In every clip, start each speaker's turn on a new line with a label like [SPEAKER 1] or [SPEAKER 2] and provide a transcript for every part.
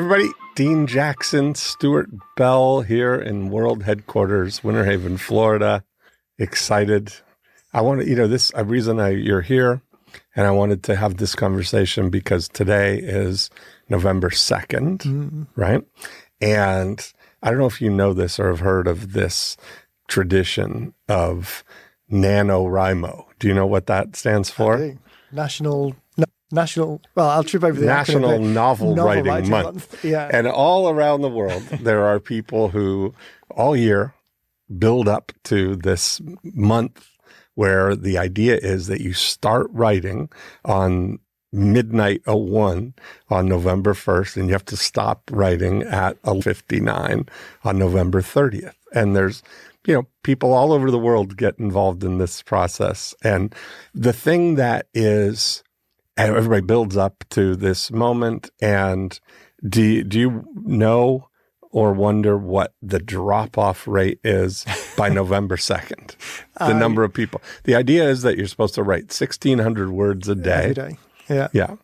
[SPEAKER 1] everybody. Dean Jackson, Stuart Bell here in world headquarters, Winter Haven, Florida. Excited. I want to, you're here, and I wanted to have this conversation because today is November 2nd, right? And I don't know if you know this or have heard of this tradition of NaNoWriMo. Do you know what that stands for?
[SPEAKER 2] I do. National, well, I'll trip over the
[SPEAKER 1] National Novel Writing Month.
[SPEAKER 2] Yeah.
[SPEAKER 1] And all around the world, there are people who all year build up to this month where the idea is that you start writing on midnight 01 on November 1st, and you have to stop writing at 11:59 on November 30th. And there's, people all over the world get involved in this process. And the thing that is, everybody builds up to this moment. And do you know or wonder what the drop-off rate is by November 2nd? The number of people. The idea is that you're supposed to write 1,600 words a day.
[SPEAKER 2] Every day. Yeah.
[SPEAKER 1] Yeah.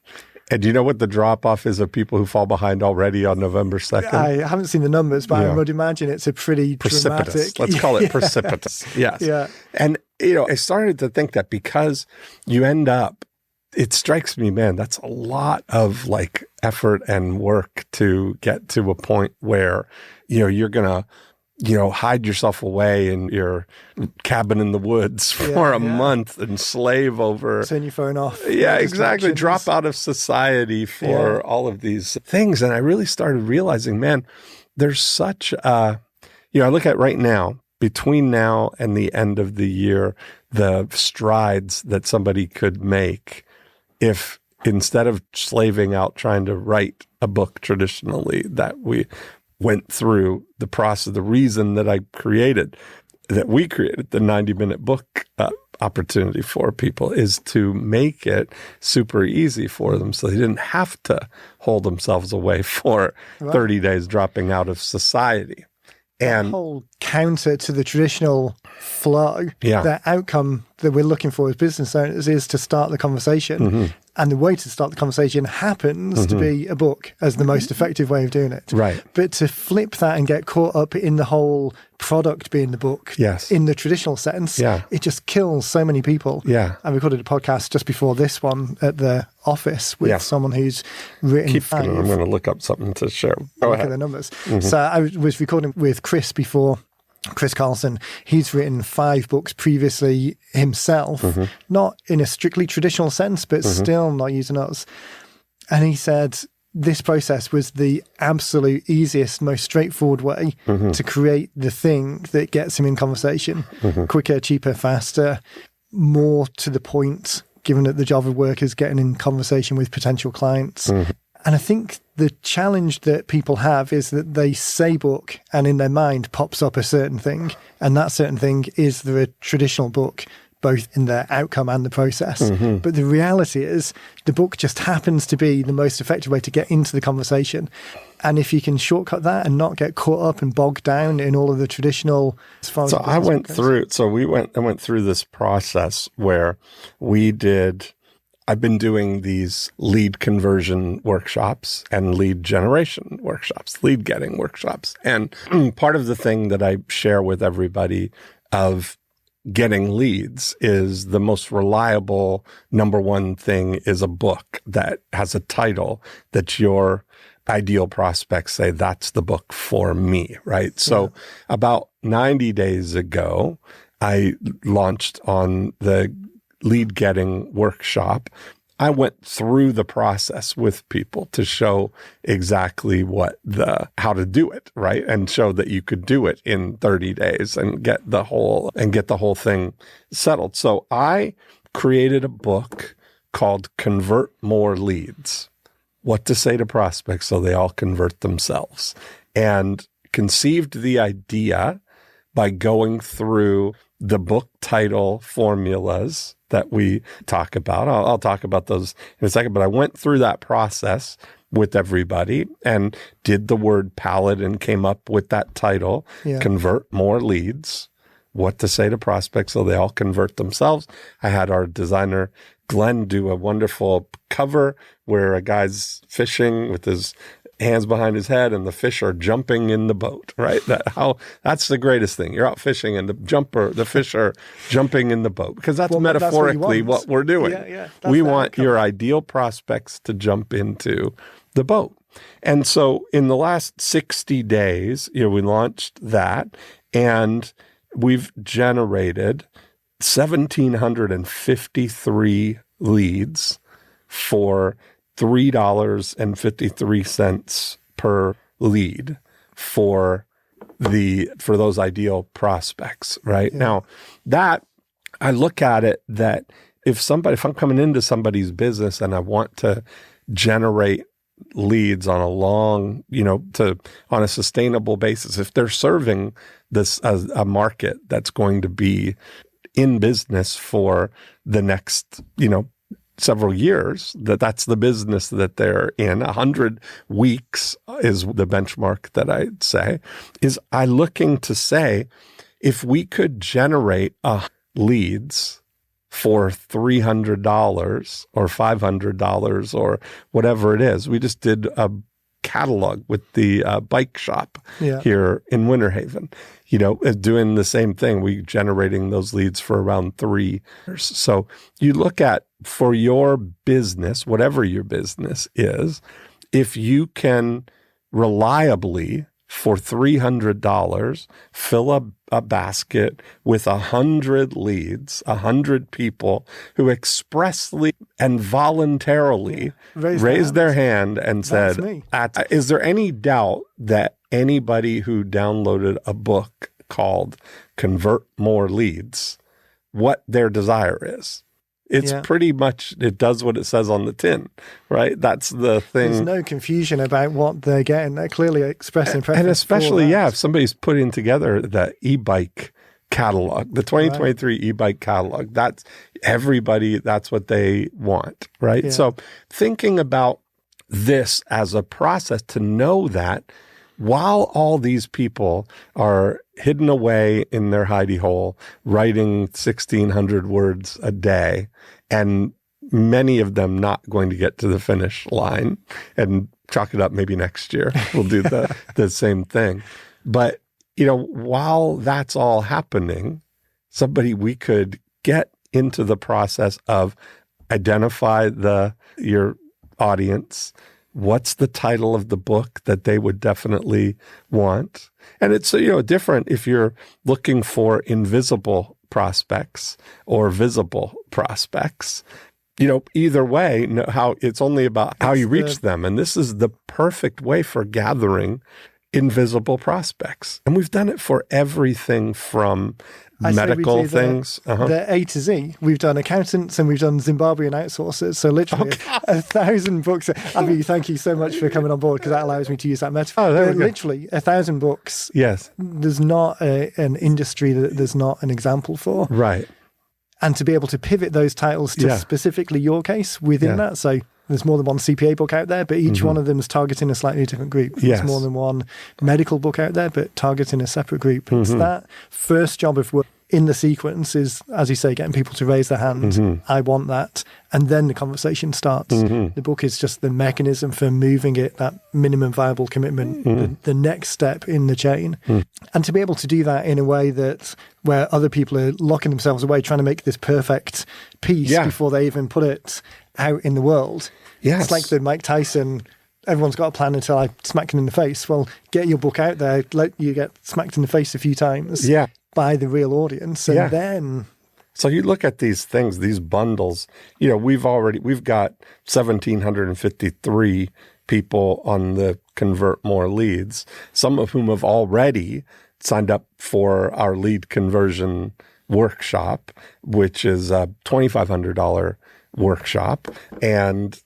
[SPEAKER 1] And do you know what the drop-off is of people who fall behind already on November 2nd?
[SPEAKER 2] I haven't seen the numbers, but I would imagine it's a pretty
[SPEAKER 1] precipitous.
[SPEAKER 2] Dramatic.
[SPEAKER 1] Let's call it precipitous. Yes.
[SPEAKER 2] Yeah.
[SPEAKER 1] And, I started to think that because you end up, it strikes me, man, that's a lot of effort and work to get to a point where, you're going to, hide yourself away in your cabin in the woods for a month and slave over.
[SPEAKER 2] Turn your phone off.
[SPEAKER 1] Yeah, exactly. Drop out of society for all of these things. And I really started realizing, man, there's such a, I look at right now, between now and the end of the year, the strides that somebody could make if instead of slaving out trying to write a book traditionally, that we went through the process, the reason that we created the 90-minute book opportunity for people is to make it super easy for them so they didn't have to hold themselves away for 30 days dropping out of society. And
[SPEAKER 2] the whole counter to the traditional flow, the outcome that we're looking for as business owners is to start the conversation. And the way to start the conversation happens to be a book as the most effective way of doing it.
[SPEAKER 1] Right.
[SPEAKER 2] But to flip that and get caught up in the whole product being the book in the traditional sense, it just kills so many people. Yeah. I recorded a podcast just before this one at the office with someone who's written
[SPEAKER 1] I'm going to look up something to share.
[SPEAKER 2] Look at the numbers. So I was recording with Chris before. Chris Carlson, he's written 5 books previously himself, not in a strictly traditional sense, but still not using us. And he said this process was the absolute easiest, most straightforward way to create the thing that gets him in conversation. Quicker, cheaper, faster, more to the point, given that the job of work is getting in conversation with potential clients. And I think the challenge that people have is that they say book and in their mind pops up a certain thing. And that certain thing is the traditional book, both in the outcome and the process. But the reality is the book just happens to be the most effective way to get into the conversation. And if you can shortcut that and not get caught up and bogged down in all of the traditional...
[SPEAKER 1] I went through this process where I've been doing these lead conversion workshops and lead generation workshops, lead getting workshops. And part of the thing that I share with everybody of getting leads is the most reliable number one thing is a book that has a title that your ideal prospects say, that's the book for me, right? So about 90 days ago, I launched on the lead getting workshop. I went through the process with people to show exactly how to do it, right? And show that you could do it in 30 days and get the whole thing settled. So I created a book called Convert More Leads: What to Say to Prospects So They All Convert Themselves, and conceived the idea by going through the book title formulas that we talk about. I'll talk about those in a second, but I went through that process with everybody and did the word palette and came up with that title, Convert More Leads: What to Say to Prospects So They All Convert Themselves. I had our designer, Glenn, do a wonderful cover where a guy's fishing with his hands behind his head and the fish are jumping in the boat, right? That's the greatest thing. You're out fishing and the fish are jumping in the boat, because that's metaphorically what we're doing. We want your ideal prospects to jump into the boat. And so in the last 60 days, we launched that, and we've generated 1,753 leads for $3.53 per lead for those ideal prospects, right? Now, that I look at it that if I'm coming into somebody's business and I want to generate leads on on a sustainable basis, if they're serving a market that's going to be in business for the next, several years, that's the business that they're in. 100 weeks is the benchmark that I'd say. Is I looking to say, if we could generate leads for $300 or $500 or whatever it is. We just did a catalog with the bike shop here in Winter Haven, doing the same thing. We generating those leads for around 3 years. So you look at, for your business, whatever your business is, if you can reliably, for $300, fill a basket with 100 leads, 100 people who expressly and voluntarily raised their hand and said, is there any doubt that anybody who downloaded a book called Convert More Leads, what their desire is? It's pretty much, it does what it says on the tin, right? That's the thing.
[SPEAKER 2] There's no confusion about what they're getting. They're clearly expressing preference.
[SPEAKER 1] And especially, if somebody's putting together the e-bike catalog, the 2023 e-bike catalog, that's everybody, that's what they want, right? Yeah. So thinking about this as a process, to know that while all these people are hidden away in their hidey hole, writing 1,600 words a day, and many of them not going to get to the finish line, and chalk it up, maybe next year we'll do the same thing. But, while that's all happening, we could get into the process of identify your audience. What's the title of the book that they would definitely want? And it's, different if you're looking for invisible prospects or visible prospects. Either way, how it's only about how you reach them. And this is the perfect way for gathering invisible prospects. And we've done it for everything from medical things.
[SPEAKER 2] The A to Z. We've done accountants and we've done Zimbabwean outsourcers. So literally 1,000 books. Abby, thank you so much for coming on board, because that allows me to use that metaphor. Literally 1,000 books.
[SPEAKER 1] Yes.
[SPEAKER 2] There's not an industry that there's not an example for.
[SPEAKER 1] Right.
[SPEAKER 2] And to be able to pivot those titles to specifically your case within that. So there's more than one CPA book out there, but each one of them is targeting a slightly different group. There's more than one medical book out there, but targeting a separate group. It's that first job of work in the sequence is, as you say, getting people to raise their hand. I want that. And then the conversation starts. The book is just the mechanism for moving it, that minimum viable commitment, the next step in the chain. And to be able to do that in a way that where other people are locking themselves away, trying to make this perfect piece before they even put it out in the world.
[SPEAKER 1] Yes.
[SPEAKER 2] It's like the Mike Tyson, everyone's got a plan until I smack him in the face. Well, get your book out there, let you get smacked in the face a few times by the real audience. And then...
[SPEAKER 1] So you look at these things, these bundles, we've got 1,753 people on the Convert More Leads, some of whom have already signed up for our lead conversion workshop, which is a $2,500 workshop, and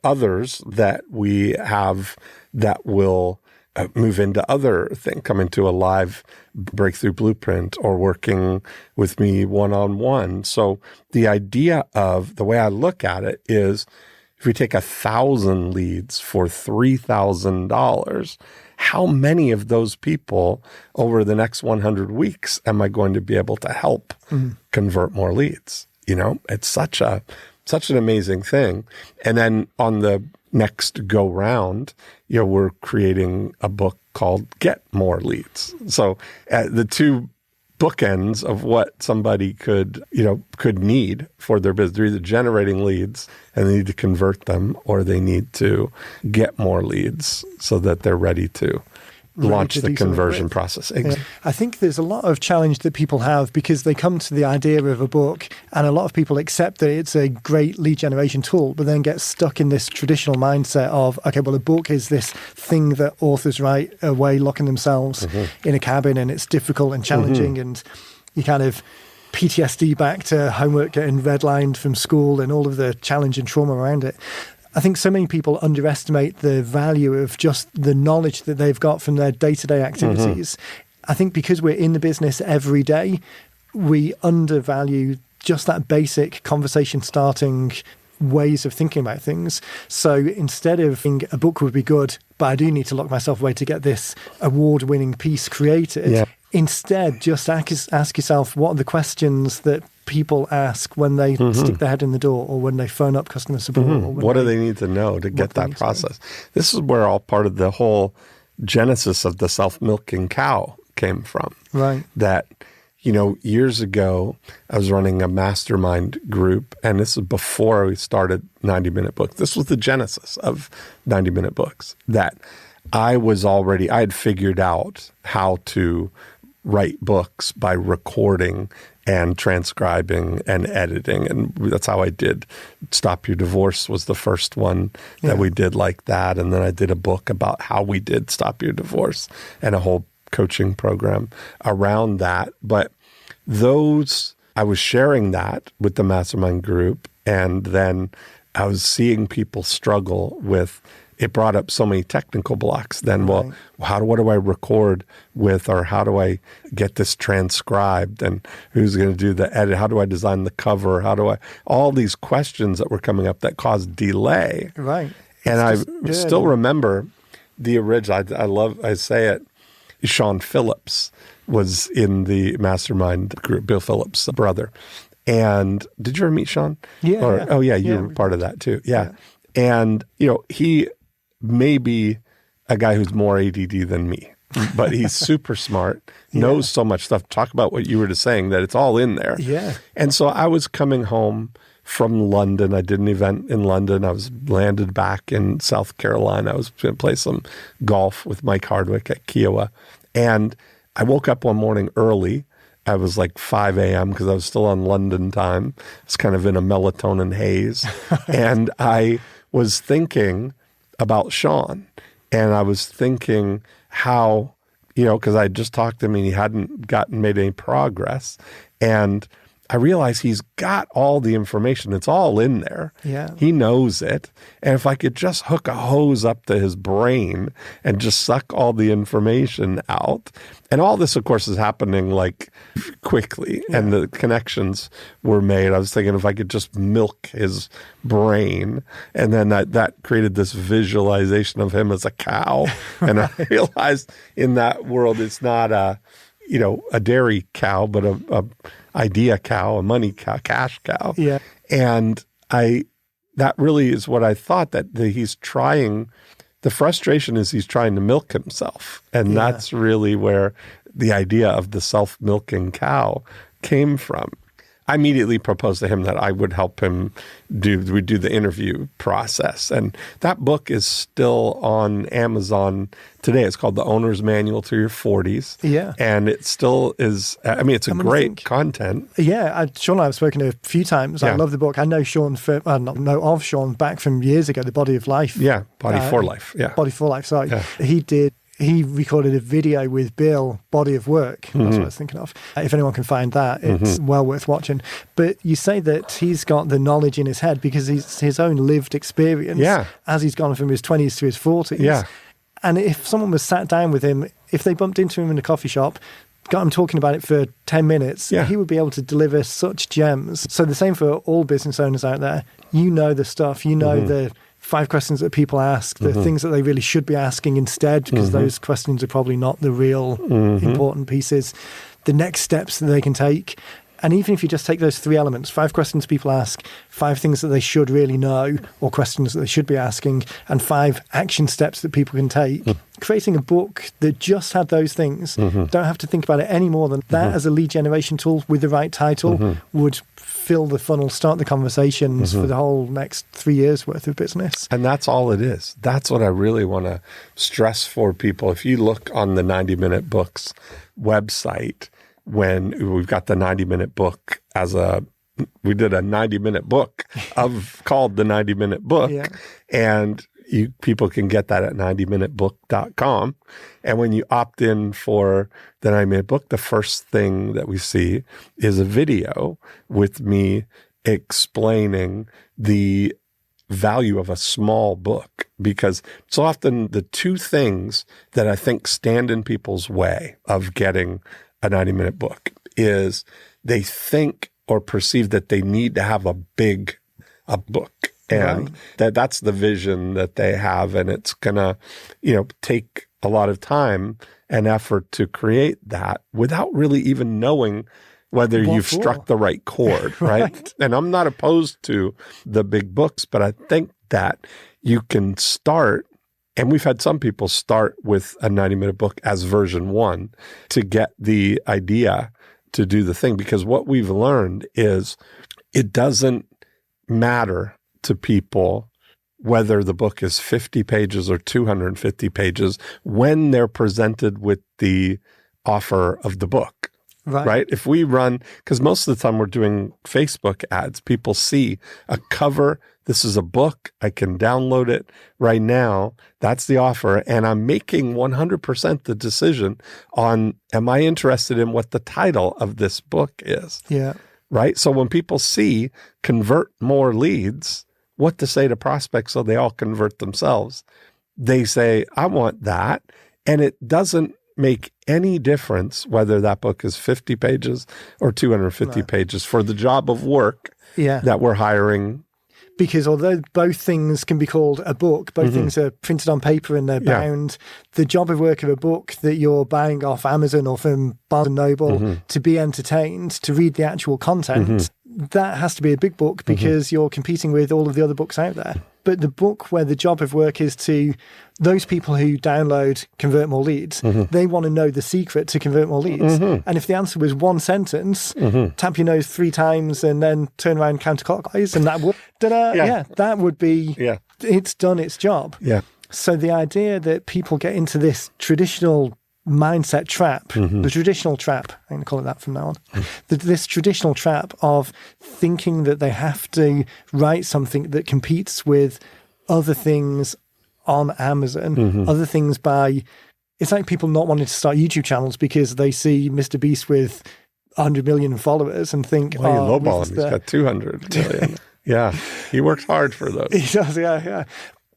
[SPEAKER 1] others that we have that will move into other things, come into a live breakthrough blueprint or working with me one-on-one. So the idea of the way I look at it is, if we take 1,000 leads for $3,000, how many of those people over the next 100 weeks am I going to be able to help convert more leads? It's such a such an amazing thing. And then on the next go round, we're creating a book called Get More Leads. So the two bookends of what somebody could need for their business. They're either generating leads and they need to convert them, or they need to get more leads so that they're ready to launch the conversion process.
[SPEAKER 2] Yeah. I think there's a lot of challenge that people have because they come to the idea of a book, and a lot of people accept that it's a great lead generation tool, but then get stuck in this traditional mindset of, okay, well, a book is this thing that authors write away, locking themselves in a cabin, and it's difficult and challenging, and you kind of PTSD back to homework getting redlined from school and all of the challenge and trauma around it. I think so many people underestimate the value of just the knowledge that they've got from their day-to-day activities. I think because we're in the business every day, we undervalue just that basic conversation starting ways of thinking about things. So instead of thinking a book would be good, but I do need to lock myself away to get this award-winning piece created, instead just ask yourself, what are the questions that people ask when they stick their head in the door, or when they phone up customer support? Or
[SPEAKER 1] what do they need to know to get that process? This is where all part of the whole genesis of the self-milking cow came from.
[SPEAKER 2] Right.
[SPEAKER 1] That, years ago, I was running a mastermind group, and this is before we started 90-Minute Books. This was the genesis of 90-Minute Books, that I had figured out how to write books by recording and transcribing and editing. And that's how I did Stop Your Divorce was the first one that we did like that. And then I did a book about how we did Stop Your Divorce and a whole coaching program around that. But I was sharing that with the mastermind group. And then I was seeing people struggle with, it brought up so many technical blocks. Then, what do I record with, or how do I get this transcribed, and who's going to do the edit? How do I design the cover? All these questions that were coming up that caused delay.
[SPEAKER 2] Right.
[SPEAKER 1] And I still remember the original, I say it, Sean Phillips was in the mastermind group, Bill Phillips' brother. And did you ever meet Sean?
[SPEAKER 2] Yeah.
[SPEAKER 1] Oh, yeah, you were part of that too. Yeah. And, he may be a guy who's more ADD than me, but he's super smart, knows so much stuff. Talk about what you were just saying, that it's all in there.
[SPEAKER 2] Yeah.
[SPEAKER 1] And so I was coming home from London. I did an event in London. I was landed back in South Carolina. I was going to play some golf with Mike Hardwick at Kiowa. And I woke up one morning early. I was like 5 a.m. because I was still on London time. I was kind of in a melatonin haze. And I was thinking about Sean. And I was thinking how, because I just talked to him and he hadn't made any progress. And I realized he's got all the information. It's all in there.
[SPEAKER 2] Yeah.
[SPEAKER 1] He knows it. And if I could just hook a hose up to his brain and just suck all the information out. And all this, of course, is happening like quickly. Yeah. And the connections were made. I was thinking if I could just milk his brain. And then that created this visualization of him as a cow. And I realized in that world, it's not a dairy cow, but a idea cow, a money cow, cash cow.
[SPEAKER 2] Yeah.
[SPEAKER 1] And that really is what I thought, that he's trying, the frustration is he's trying to milk himself. And that's really where the idea of the self-milking cow came from. I immediately proposed to him that I would help him do the interview process. And that book is still on Amazon today. It's called The Owner's Manual to Your 40s.
[SPEAKER 2] Yeah.
[SPEAKER 1] And it still is, it's great content.
[SPEAKER 2] Yeah. Sean and I have spoken a few times. I love the book. I know Sean, of Sean back from years ago, The Body of Life.
[SPEAKER 1] Yeah. Body for Life. Yeah.
[SPEAKER 2] Body for Life. Sorry. Yeah. He recorded a video with Bill, Body of Work. That's what I was thinking of. If anyone can find that, it's well worth watching. But you say that he's got the knowledge in his head because he's his own lived experience as he's gone from his 20s to his 40s.
[SPEAKER 1] Yeah.
[SPEAKER 2] And if someone was sat down with him, if they bumped into him in a coffee shop, got him talking about it for 10 minutes, he would be able to deliver such gems. So the same for all business owners out there. You know the stuff, the 5 questions that people ask, the things that they really should be asking instead, because those questions are probably not the real important pieces, the next steps that they can take. And even if you just take those 3 elements, 5 questions people ask, 5 things that they should really know or questions that they should be asking, and 5 action steps that people can take, creating a book that just had those things, don't have to think about it any more than that as a lead generation tool with the right title would fill the funnel, start the conversations for the whole next 3 years worth of business.
[SPEAKER 1] And that's all it is. That's what I really want to stress for people. If you look on the 90 Minute Books website, when we've got the 90 Minute Book we did a 90-minute book called the 90 Minute Book.
[SPEAKER 2] Yeah.
[SPEAKER 1] And people can get that at 90minutebook.com. And when you opt in for the 90-minute book, the first thing that we see is a video with me explaining the value of a small book, because so often the 2 things that I think stand in people's way of getting a 90-minute book is they think or perceive that they need to have a book. And that's the vision that they have. And it's going to, take a lot of time and effort to create that without really even knowing whether you've struck the right chord, right? And I'm not opposed to the big books, but I think that you can start, and we've had some people start with a 90-minute book as version 1 to get the idea to do the thing. Because what we've learned is it doesn't matter to people whether the book is 50 pages or 250 pages when they're presented with the offer of the book. Right? If we run, because most of the time we're doing Facebook ads, people see a cover. This is a book. I can download it right now. That's the offer. And I'm making 100% the decision on, am I interested in what the title of this book is?
[SPEAKER 2] Yeah.
[SPEAKER 1] Right? So when people see convert more leads, what to say to prospects so they all convert themselves, they say, I want that. And it doesn't make any difference whether that book is 50 pages or 250 pages for the job of work that we're hiring.
[SPEAKER 2] Because although both things can be called a book, both things are printed on paper and they're bound, the job of work of a book that you're buying off Amazon or from Barnes & Noble to be entertained, to read the actual content, that has to be a big book because you're competing with all of the other books out there. But the book where the job of work is to those people who download convert more leads, they want to know the secret to convert more leads. And if the answer was 1 sentence, tap your nose 3 times and then turn around counterclockwise, and that would, that would be, it's done its job.
[SPEAKER 1] Yeah.
[SPEAKER 2] So the idea that people get into this traditional mindset trap, the traditional trap, I'm going to call it that from now on, this traditional trap of thinking that they have to write something that competes with other things on Amazon, other things it's like people not wanting to start YouTube channels because they see Mr. Beast with 100 million followers and think,
[SPEAKER 1] well, you lowball him. He's got 200 million. Yeah, he works hard for those.
[SPEAKER 2] He does, yeah.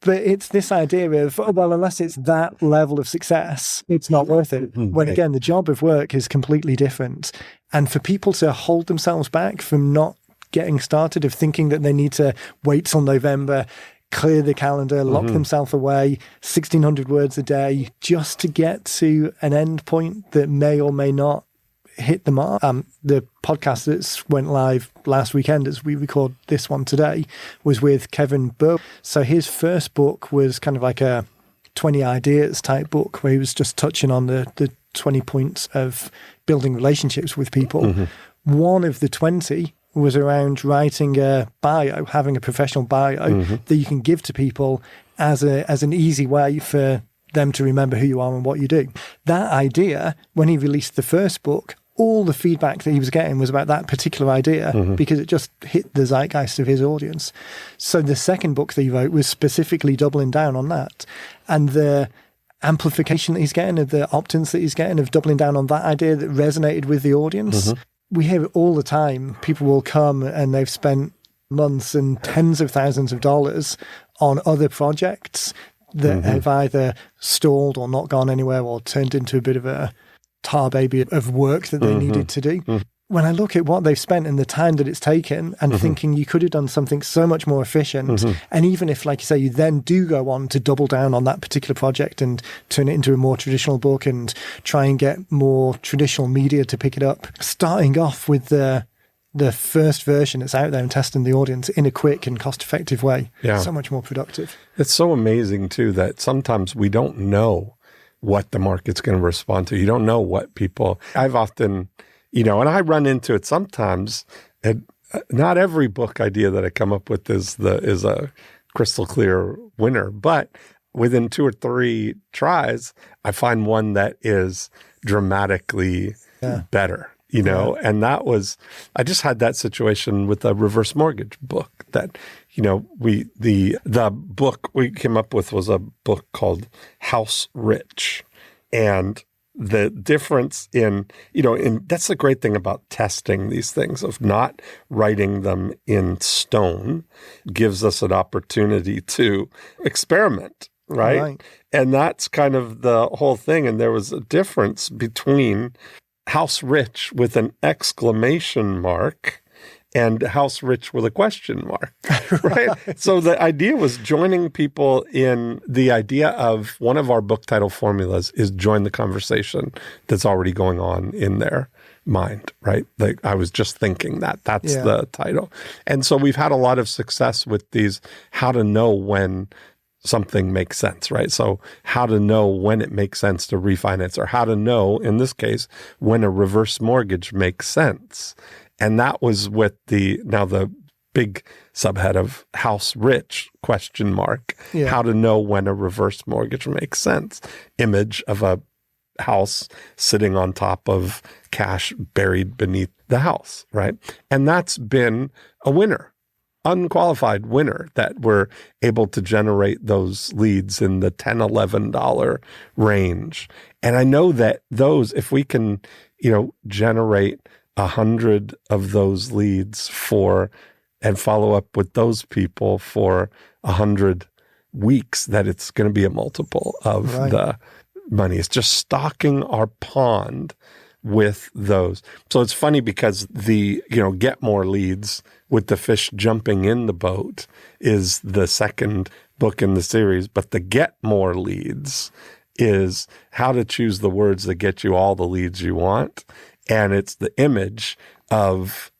[SPEAKER 2] But it's this idea of, unless it's that level of success, it's not worth it. When again, the job of work is completely different. And for people to hold themselves back from not getting started, of thinking that they need to wait till November, clear the calendar, lock themselves away, 1,600 words a day, just to get to an end point that may or may not hit the mark. The podcast that went live last weekend, as we record this one today, was with Kevin Burr. So his first book was kind of like a 20 ideas type book where he was just touching on the 20 points of building relationships with people. One of the 20 was around writing a bio, having a professional bio that you can give to people as an easy way for them to remember who you are and what you do. That idea, when he released the first book, all the feedback that he was getting was about that particular idea because it just hit the zeitgeist of his audience. So the second book that he wrote was specifically doubling down on that. And the amplification that he's getting, of the opt-ins that he's getting, of doubling down on that idea that resonated with the audience. We hear it all the time. People will come and they've spent months and tens of thousands of dollars on other projects that have either stalled or not gone anywhere or turned into a bit of a tar baby of work that they needed to do. When I look at what they've spent and the time that it's taken and thinking you could have done something so much more efficient, and even if, like you say, you then do go on to double down on that particular project and turn it into a more traditional book and try and get more traditional media to pick it up, starting off with the the first version that's out there and testing the audience in a quick and cost-effective way.
[SPEAKER 1] Yeah.
[SPEAKER 2] So much more productive.
[SPEAKER 1] It's so amazing, too, that sometimes we don't know what the market's going to respond to. You don't know what people... I've often, and I run into it sometimes. Not every book idea that I come up with is a crystal clear winner, but within 2 or 3 tries, I find one that is dramatically better. And that was, I just had that situation with a reverse mortgage book that, the book we came up with was a book called House Rich. And the difference in that's the great thing about testing these things, of not writing them in stone, gives us an opportunity to experiment. Right. And that's kind of the whole thing. And there was a difference between House Rich with an exclamation mark and House Rich with a question mark, right? So the idea was joining people in the idea of one of our book title formulas is join the conversation that's already going on in their mind, right? Like I was just thinking that's the title. And so we've had a lot of success with these, how to know when something makes sense, right? So how to know when it makes sense to refinance, or how to know, in this case, when a reverse mortgage makes sense. And that was with the big subhead of House Rich, question mark, how to know when a reverse mortgage makes sense. Image of a house sitting on top of cash buried beneath the house, right? And that's been a winner. Unqualified winner, that we're able to generate those leads in the $10, $11 range. And I know that those, if we can, generate 100 of those leads and follow up with those people for 100 weeks, that it's going to be a multiple of the money. It's just stocking our pond with those. So it's funny because the, get more leads with the fish jumping in the boat is the second book in the series, but the get more leads is how to choose the words that get you all the leads you want. And it's the image of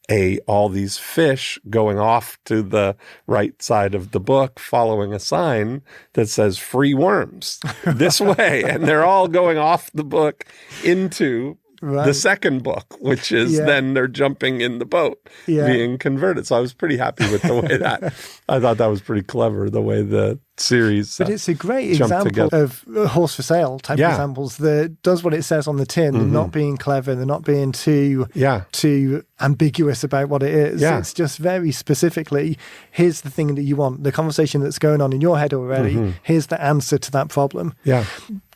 [SPEAKER 1] all these fish going off to the right side of the book, following a sign that says free worms this way. And they're all going off the book into the second book, which is then they're jumping in the boat, being converted. So I was pretty happy with the way that, I thought that was pretty clever, the way the series
[SPEAKER 2] But it's a great example of horse for sale type examples that does what it says on the tin. They're not being clever. They're not being too ambiguous about what it is. It's just very specifically, here's the thing that you want, the conversation that's going on in your head already. Here's the answer to that problem.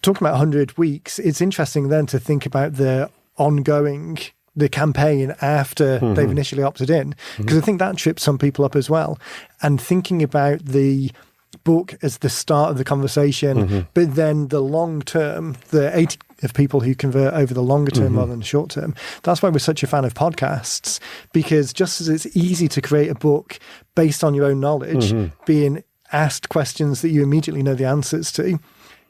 [SPEAKER 2] Talking about 100 weeks, it's interesting then to think about the campaign after they've initially opted in, because I think that trips some people up as well. And thinking about the book as the start of the conversation, but then the long term, the 80 of people who convert over the longer term rather than the short term. That's why we're such a fan of podcasts, because just as it's easy to create a book based on your own knowledge, being asked questions that you immediately know the answers to,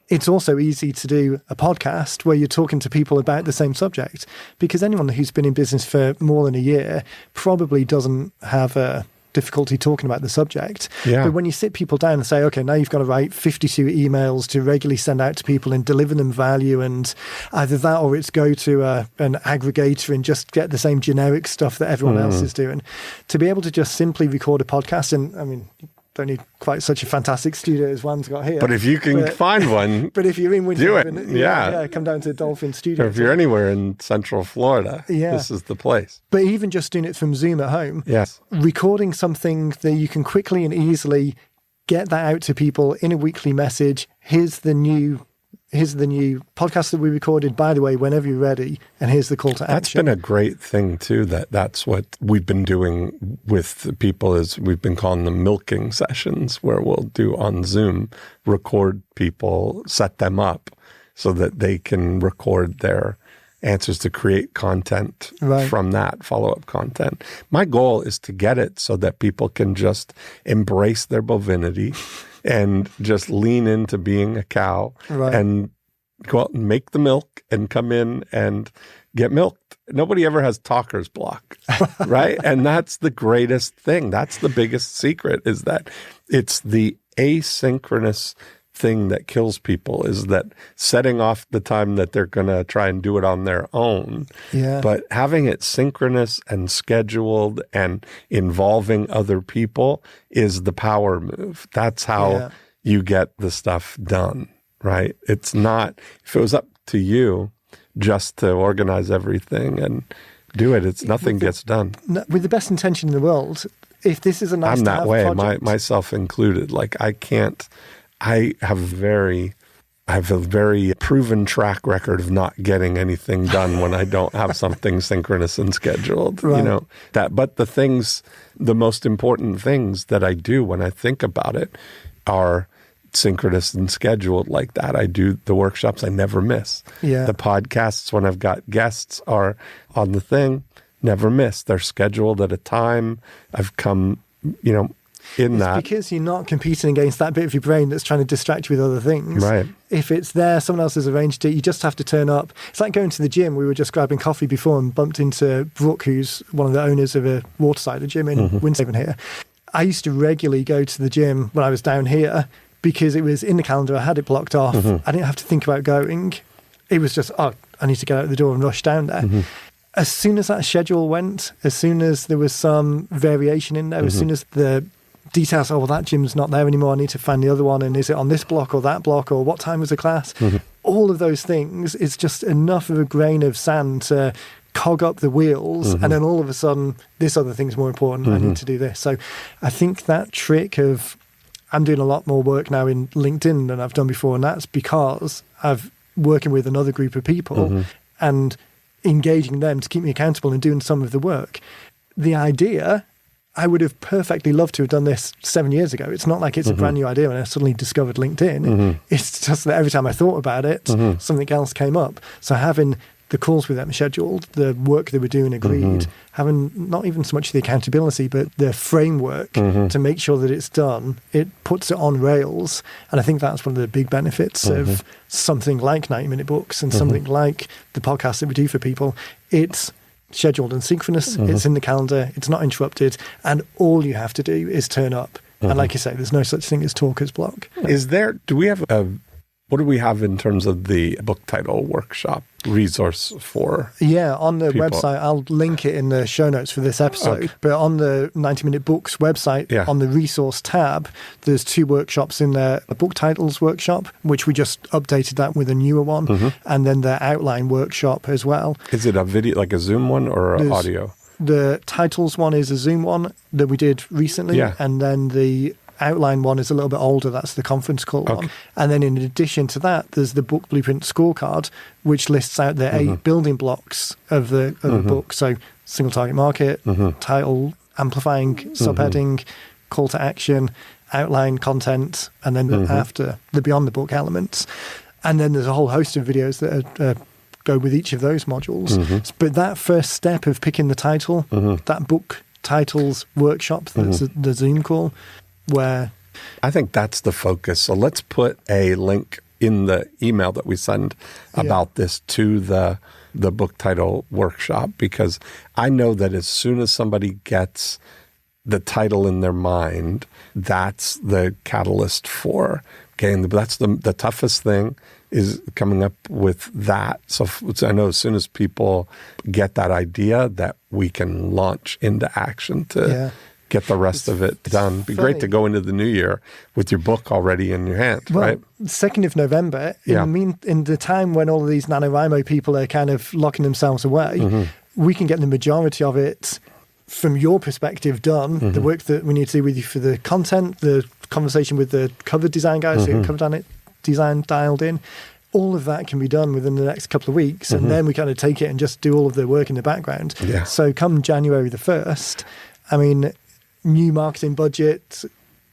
[SPEAKER 2] it's also easy to do a podcast where you're talking to people about the same subject, because anyone who's been in business for more than a year probably doesn't have a difficulty talking about the subject. But when you sit people down and say, okay, now you've got to write 52 emails to regularly send out to people and deliver them value, and either that or it's go to an aggregator and just get the same generic stuff that everyone else is doing. To be able to just simply record a podcast, and I mean, don't need quite such a fantastic studio as Juan's got here.
[SPEAKER 1] But if you can find one,
[SPEAKER 2] but if you're in Winter,
[SPEAKER 1] do it.
[SPEAKER 2] Come down to Dolphin Studio.
[SPEAKER 1] Or if you're anywhere in Central Florida, this is the place.
[SPEAKER 2] But even just doing it from Zoom at home, recording something that you can quickly and easily get that out to people in a weekly message. Here's the new podcast that we recorded, by the way, whenever you're ready, and here's the call to action.
[SPEAKER 1] That's been a great thing too, that's what we've been doing with the people, is we've been calling them milking sessions, where we'll do on Zoom, record people, set them up so that they can record their answers to create content from that, follow-up content. My goal is to get it so that people can just embrace their bovinity and just lean into being a cow and go out and make the milk and come in and get milked nobody ever has talker's block, right? And that's the greatest thing. That's the biggest secret, is that it's the asynchronous thing that kills people, is that setting off the time that they're going to try and do it on their own.
[SPEAKER 2] Yeah.
[SPEAKER 1] But having it synchronous and scheduled and involving other people is the power move. That's how you get the stuff done, right? It's not, if it was up to you just to organize everything and do it, nothing gets done.
[SPEAKER 2] With the best intention in the world, if this is a nice
[SPEAKER 1] I'm
[SPEAKER 2] to
[SPEAKER 1] that
[SPEAKER 2] have
[SPEAKER 1] way,
[SPEAKER 2] project,
[SPEAKER 1] myself included. Like I have a very proven track record of not getting anything done when I don't have something synchronous and scheduled,
[SPEAKER 2] right.
[SPEAKER 1] But the most important things that I do when I think about it are synchronous and scheduled like that. I do the workshops I never miss.
[SPEAKER 2] Yeah.
[SPEAKER 1] The podcasts, when I've got guests, are on the thing, never miss. They're scheduled at a time. I've come, in that.
[SPEAKER 2] Because you're not competing against that bit of your brain that's trying to distract you with other things.
[SPEAKER 1] Right.
[SPEAKER 2] If it's there, someone else has arranged it, you just have to turn up. It's like going to the gym. We were just grabbing coffee before and bumped into Brooke, who's one of the owners of a waterside gym in Winshaven here. I used to regularly go to the gym when I was down here because it was in the calendar. I had it blocked off. I didn't have to think about going. It was just, I need to get out the door and rush down there. As soon as that schedule went, as soon as there was some variation in there, as soon as the details, that gym's not there anymore, I need to find the other one, and is it on this block or that block, or what time was the class? All of those things, it's just enough of a grain of sand to cog up the wheels, and then all of a sudden, this other thing's more important, I need to do this. So I think that trick of, I'm doing a lot more work now in LinkedIn than I've done before, and that's because I've working with another group of people and engaging them to keep me accountable and doing some of the work. The idea, I would have perfectly loved to have done this 7 years ago. It's not like it's a brand new idea when I suddenly discovered LinkedIn. It's just that every time I thought about it, something else came up. So having the calls with them scheduled, the work they were doing agreed, having not even so much the accountability, but the framework to make sure that it's done, it puts it on rails. And I think that's one of the big benefits of something like 90-minute books and something like the podcast that we do for people. It's scheduled and synchronous, it's in the calendar, it's not interrupted, and all you have to do is turn up. And like you say, there's no such thing as talker's block. What do we have in terms of the book title workshop resource for? Yeah, on the website, I'll link it in the show notes for this episode, but on the 90-Minute Books website, on the resource tab, there's 2 workshops in there. A book titles workshop, which we just updated that with a newer one, and then the outline workshop as well. Is it a video, like a Zoom one, or audio? The titles one is a Zoom one that we did recently, and then the outline one is a little bit older. That's the conference call one. And then in addition to that, there's the book blueprint scorecard, which lists out the 8 building blocks of the book. So single target market, title, amplifying, subheading, call to action, outline, content, and then after the beyond the book elements. And then there's a whole host of videos that go with each of those modules. But that first step of picking the title, that book titles workshop, that's the Zoom call, where I think that's the focus. So let's put a link in the email that we send about this to the book title workshop, because I know that as soon as somebody gets the title in their mind, that's the catalyst for getting that's the toughest thing, is coming up with that. So I know as soon as people get that idea, that we can launch into action to get the rest of it done. It'd be great to go into the new year with your book already in your hand, right? 2nd of November, in the time when all of these NaNoWriMo people are kind of locking themselves away, we can get the majority of it, from your perspective, done. The work that we need to do with you for the content, the conversation with the cover design guys who cover design dialed in, all of that can be done within the next couple of weeks. And then we kind of take it and just do all of the work in the background. So come January the 1st, I mean, new marketing budget,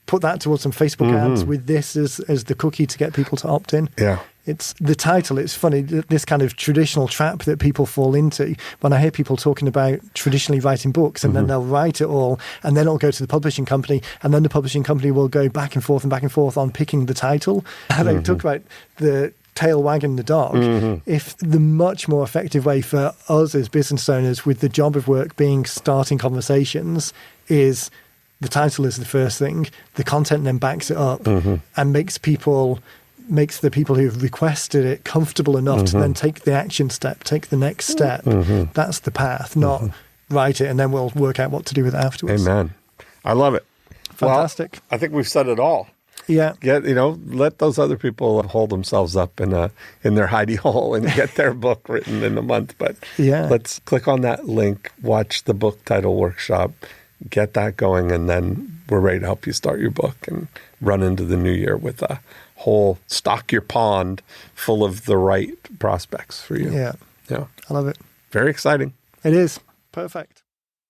[SPEAKER 2] put that towards some Facebook ads with this as the cookie to get people to opt in. It's the title. It's funny, this kind of traditional trap that people fall into. When I hear people talking about traditionally writing books, and then they'll write it all, and then it'll go to the publishing company, and then the publishing company will go back and forth on picking the title. And they talk about the tail wagging the dog. If the much more effective way for us as business owners with the job of work being starting conversations is the title is the first thing, the content then backs it up and makes the people who've requested it comfortable enough to then take the action step, take the next step. That's the path, not write it and then we'll work out what to do with it afterwards.
[SPEAKER 1] Amen. I love it.
[SPEAKER 2] Fantastic.
[SPEAKER 1] Well, I think we've said it all.
[SPEAKER 2] Yeah.
[SPEAKER 1] Let those other people hold themselves up in their hidey hole and get their book written in a month. But let's click on that link, watch the book title workshop, get that going, and then we're ready to help you start your book and run into the new year with a whole stock your pond full of the right prospects for you.
[SPEAKER 2] Yeah.
[SPEAKER 1] Yeah.
[SPEAKER 2] I love it.
[SPEAKER 1] Very exciting.
[SPEAKER 2] It is. Perfect.